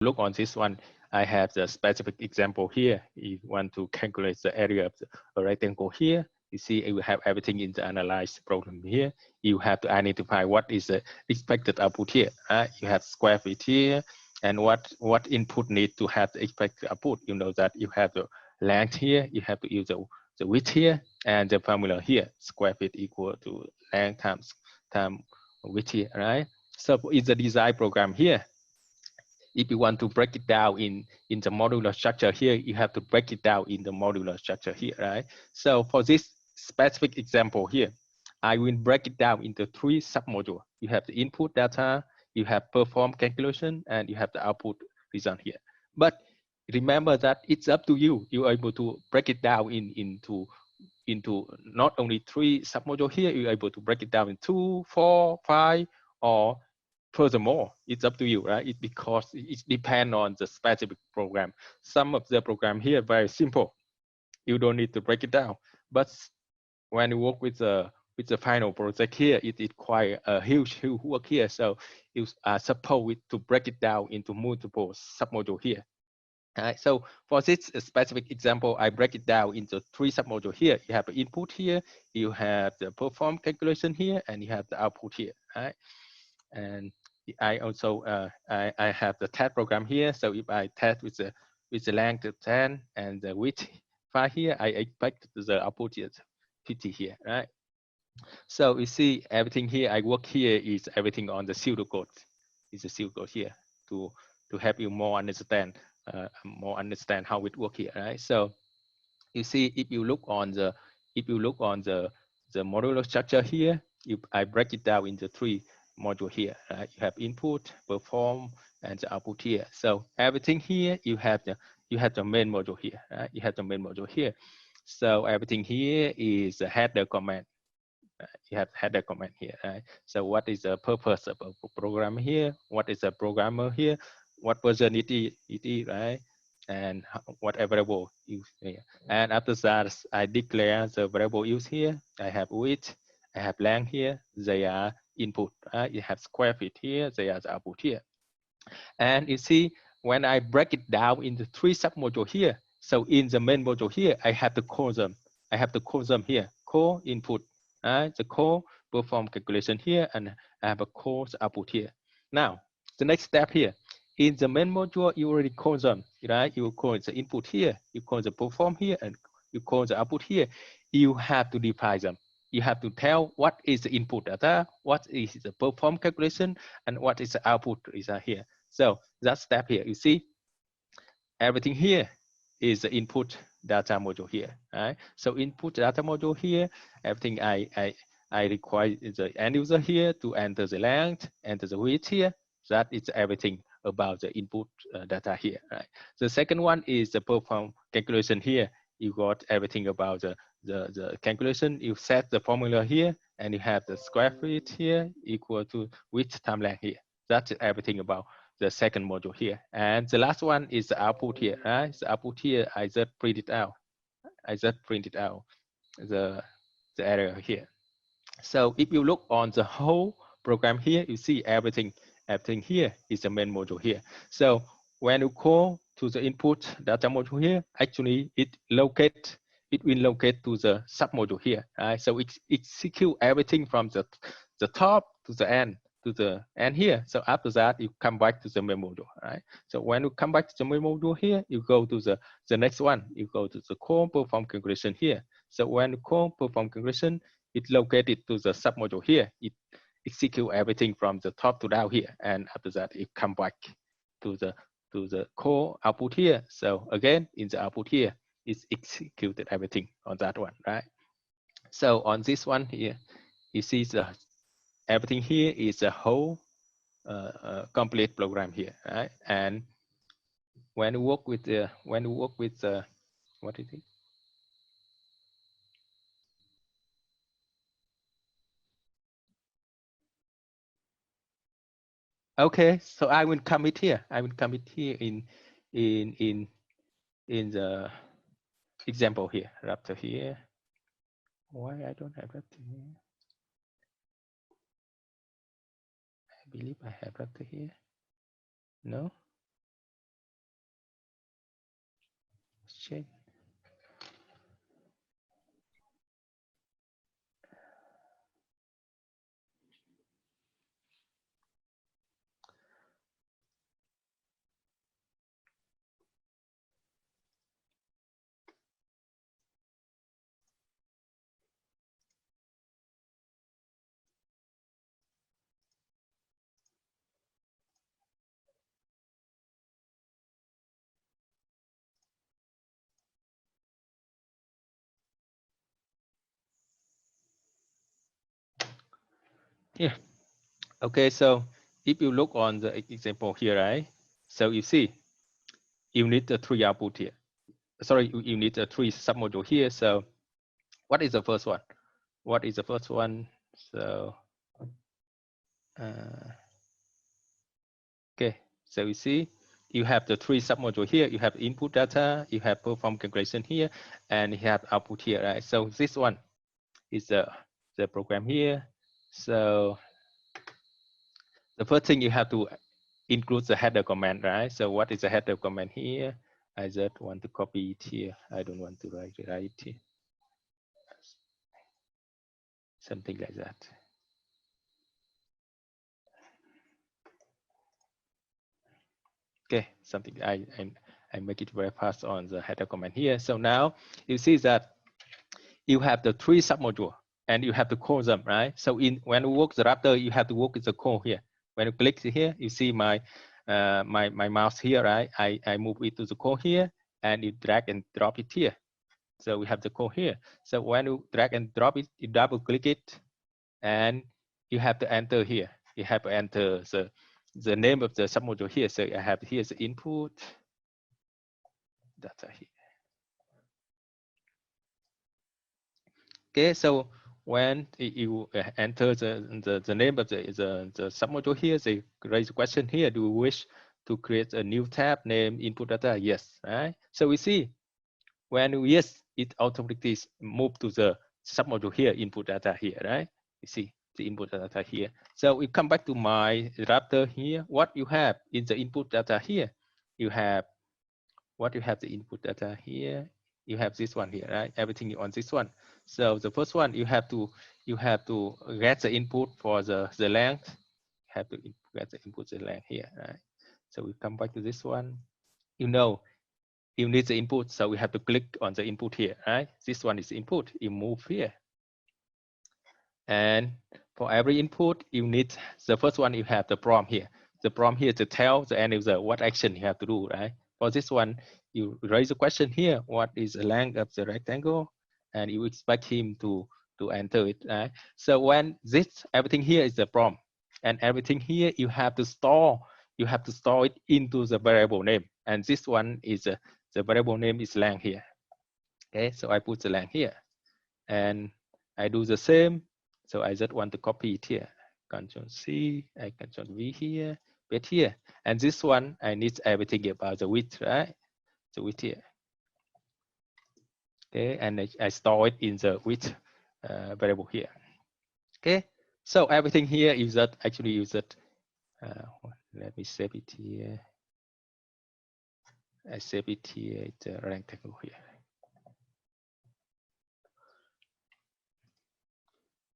look on this one, I have the specific example here. You want to calculate the area of the rectangle here. You see, you have everything in the analyze program here. You have to identify what is the expected output here. You have square feet here, and what input need to have the expected output. You know that you have the length here. You have to use the width here, and the formula here. Square feet equal to length times width here, right? So in the design program here, if you want to break it down in the modular structure here, you have to break it down in the modular structure here, right? So for this specific example here, I will break it down into 3 submodules. You have the input data, you have perform calculation, and you have the output result here. But remember that it's up to you. You are able to break it down into not only 3 submodules here, you're able to break it down in 2, 4, 5, or furthermore, it's up to you, right? Because it depends on the specific program. Some of the program here very simple. You don't need to break it down. But when you work with the final project here, it requires a huge work here. So you are supposed to break it down into multiple submodules here. So for this specific example, I break it down into 3 submodules here. You have the input here, you have the perform calculation here, and you have the output here. Right? And I also I have the test program here. So if I test with the length 10 and the width 5 here, I expect the output is 50 here, right? So you see everything here I work here is everything on the pseudocode. It's a pseudocode here to help you more understand how it works here, right? So you see if you look on the modular structure here, I break it down into 3 modules here. Right? You have input, perform, and the output here. So everything here you have the main module here. Right? You have the main module here. So everything here is a header command. You have header command here. Right? So what is the purpose of a program here? What is a programmer here? What version it is, right? And what variable use here. And after that, I declare the variable use here. I have width, I have length here. They are input. You have square feet here. They are the output here. And you see, when I break it down into 3 submodules here, so in the main module here, I have to call them. I have to call them here. Call input, the call perform calculation here, and I have a call output here. Now, the next step here, in the main module, you already call them, right? You call the input here, you call the perform here, and you call the output here. You have to define them. You have to tell what is the input data, what is the perform calculation, and what is the output is here. So that step here, you see, everything here is the input data module here. Right? So input data module here, everything I require the end user here to enter the length, enter the width here. That is everything about the input data here. Right? The second one is the perform calculation here. You got everything about the calculation. You set the formula here, and you have the square feet here equal to width times length here. That's everything about the second module here. And the last one is the output here. Right? The output here, I just print it out. I just printed out the area here. So if you look on the whole program here, you see everything here is the main module here. So when you call to the input data module here, actually it will locate to the submodule here. Right? So it execute everything from the top to the end here. So after that, you come back to the main module. Right? So when you come back to the main module here, you go to the next one. You go to the call perform calculation here. So when you call perform calculation, it located to the submodule here. It execute everything from the top to down here, and after that, it come back to the core output here. So again, in the output here, it's executed everything on that one, right? So on this one here, you see everything here is a whole complete program here, right? And when you work with what is it? Okay, so I will commit here. I will commit here in the example here, Raptor here. Why I don't have Raptor here? I believe I have Raptor here. No. change. Yeah. Okay. So if you look on the example here, right? So you see, you need the 3 output here. Sorry, you need the 3 submodule here. So what is the first one? What is the first one? So okay. So you see, you have the 3 submodule here. You have input data, you have perform calculation here, and you have output here, right? So this one is the program here. So the first thing you have to include the header command, right? So what is the header command here? I just want to copy it here. I don't want to write it here. Something like that. Okay, something I make it very fast on the header command here. So now you see that you have the 3 submodule and you have to call them, right? So when you work the Raptor, you have to work with the call here. When you click here, you see my my mouse here, right? I move it to the call here and you drag and drop it here. So we have the call here. So when you drag and drop it, you double click it and you have to enter here. You have to enter the name of the submodule here. So I have here's the input data here. Okay, so when you enter the name of the submodule here, they raise a question here. Do you wish to create a new tab named input data? Yes, right? So we see when yes, it automatically move to the submodule here, input data here, right? You see the input data here. So we come back to my Raptor here. What you have in the input data here, you have what you have the input data here. You have this one here, right? Everything on this one. So the first one you have to get the input for the length. You have to get the input the length here, right? So we come back to this one. You know, you need the input, so we have to click on the input here, right? This one is input. You move here, and for every input, you need the first one. You have the prompt here. The prompt here to tell the end user what action you have to do, right? For this one, you raise a question here. What is the length of the rectangle? And you expect him to enter it, right? So when this everything here is the prompt, and everything here you have to store. You have to store it into the variable name, and this one is the variable name is length here. Okay, so I put the length here, and I do the same. So I just want to copy it here. Control C, I Control V here, paste here. And this one, I need everything about the width, right? The width here. Okay, and I store it in the width variable here. Okay, so everything here is that actually use it. Let me save it here. I save it here. It's a rectangle here.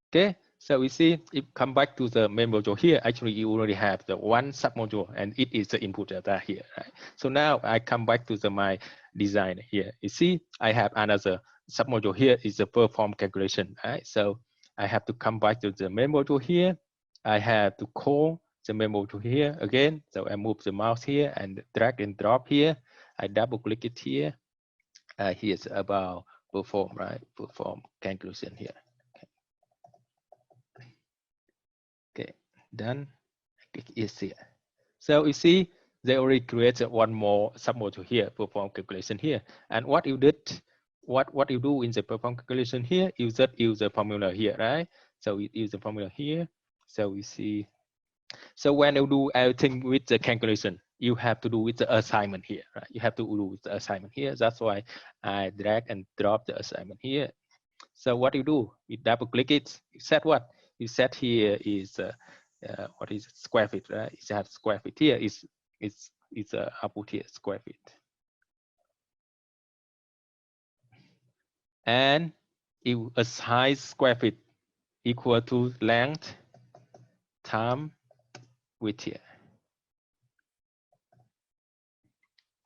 Okay, so we see if come back to the main module here, actually you already have the one submodule and it is the input data here, right? So now I come back to my design here. You see, I have another submodule here is the perform calculation, right? So I have to come back to the main module here. I have to call the main module here again. So I move the mouse here and drag and drop here. I double click it here. Here's about perform, right? Perform calculation here. Okay, done. Click yes here. So you see, they already created one more submodule here, perform calculation here. And what you did, what you do in the perform calculation here, you just use the formula here, right? So you use the formula here. So we see. So when you do everything with the calculation, you have to do with the assignment here, right? You have to do with the assignment here. That's why I drag and drop the assignment here. So what you do, you double click it, you set what? You set here is what is it? Square feet, right? It has square feet here. It's output here, square feet. and it assign square feet equal to length times width here.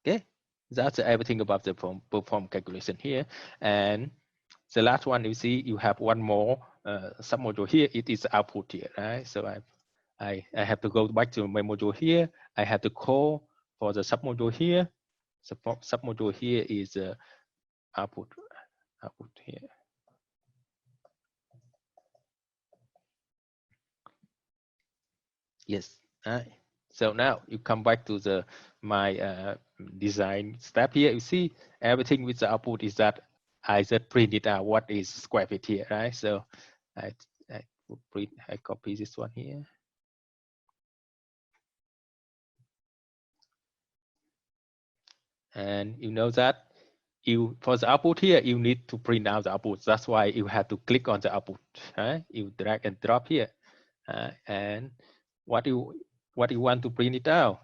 Okay, that's everything about the perform calculation here. And the last one, you see, you have one more submodule here. It is output here, right? So I have to go back to my module here. I have to call for the submodule here. So submodule here is output here. Yes. So now you come back to the my design step here. You see everything with the output is that I just print it out what is square feet here, right? So I print, I copy this one here. And you know that you for the output here, you need to print out the output. That's why you have to click on the output, right? You drag and drop here, and what you want to print it out,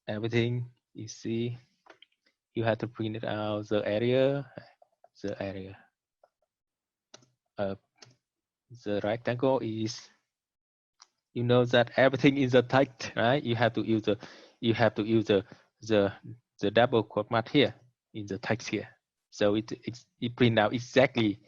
everything you see, you have to print it out the area the rectangle is, you know that everything is a text, right? You have to use the double quote mark here in the text here, so it print out exactly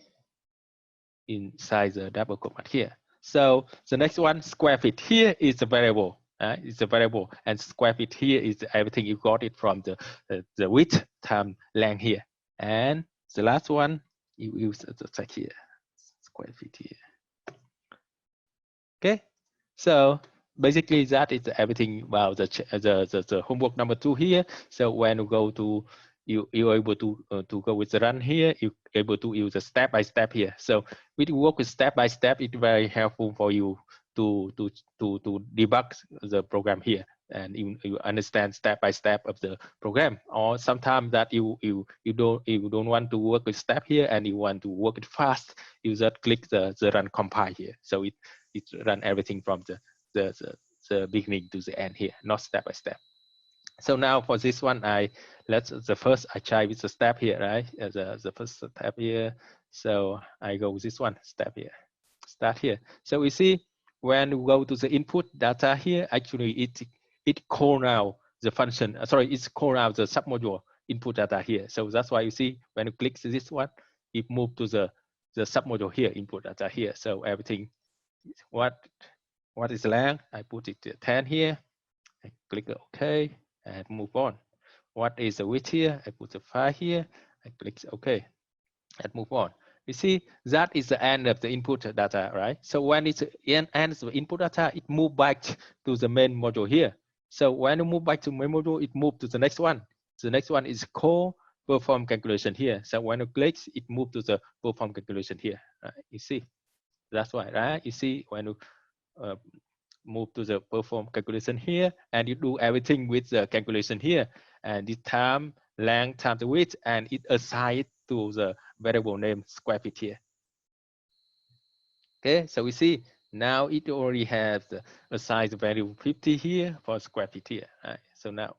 inside the double quote mark here. So the next one, square feet here is a variable. It's a variable, and square feet here is everything you got it from the width times length here. And the last one, you use the text here, square feet here. Okay, so basically that is everything about the homework number 2 here. So when you go to you're able to go with the run here, you're able to use a step by step here. So when you work with step by step, it's very helpful for you to debug the program here, and you understand step by step of the program. Or sometimes that you don't want to work with step here and you want to work it fast, you just click the run compile here. So it run everything from the beginning to the end here, not step by step. So now for this one, I try with the step here, right? The first step here. So I go with this one step here, start here. So we see when we go to the input data here, actually it call now the function. Sorry, it's call now the submodule input data here. So that's why you see when you click this one, it move to the submodule here, input data here. So everything, what is length? I put it 10 here. I click OK and move on. What is the width here? I put the 5 here. I click OK and move on. You see, that is the end of the input data, right? So when it's ends the input data, it move back to the main module here. So when you move back to main module, it move to the next one. The next one is call perform calculation here. So when you click, it move to the perform calculation here. Right? You see, that's why, right? You see, when you move to the perform calculation here, and you do everything with the calculation here, and this time length times the width, and it assign it to the variable name square feet here. Okay, so we see now it already has assigned the value 50 here for square feet here. Right? So now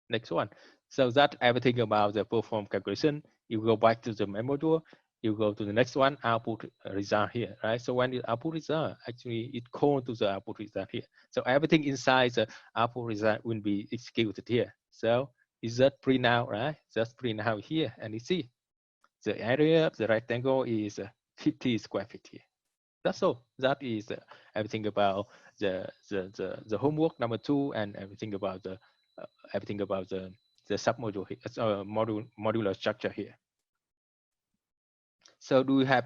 next one. So that everything about the perform calculation. You go back to the main module, you go to the next one, output result here, right? So when the output result, actually it calls to the output result here. So everything inside the output result will be executed here. So it's just print out, right? Just print out here, and you see the area of the rectangle is 50 square feet here. That's all. That is everything about the homework number 2, and everything about the submodule here, modular structure here. So do you have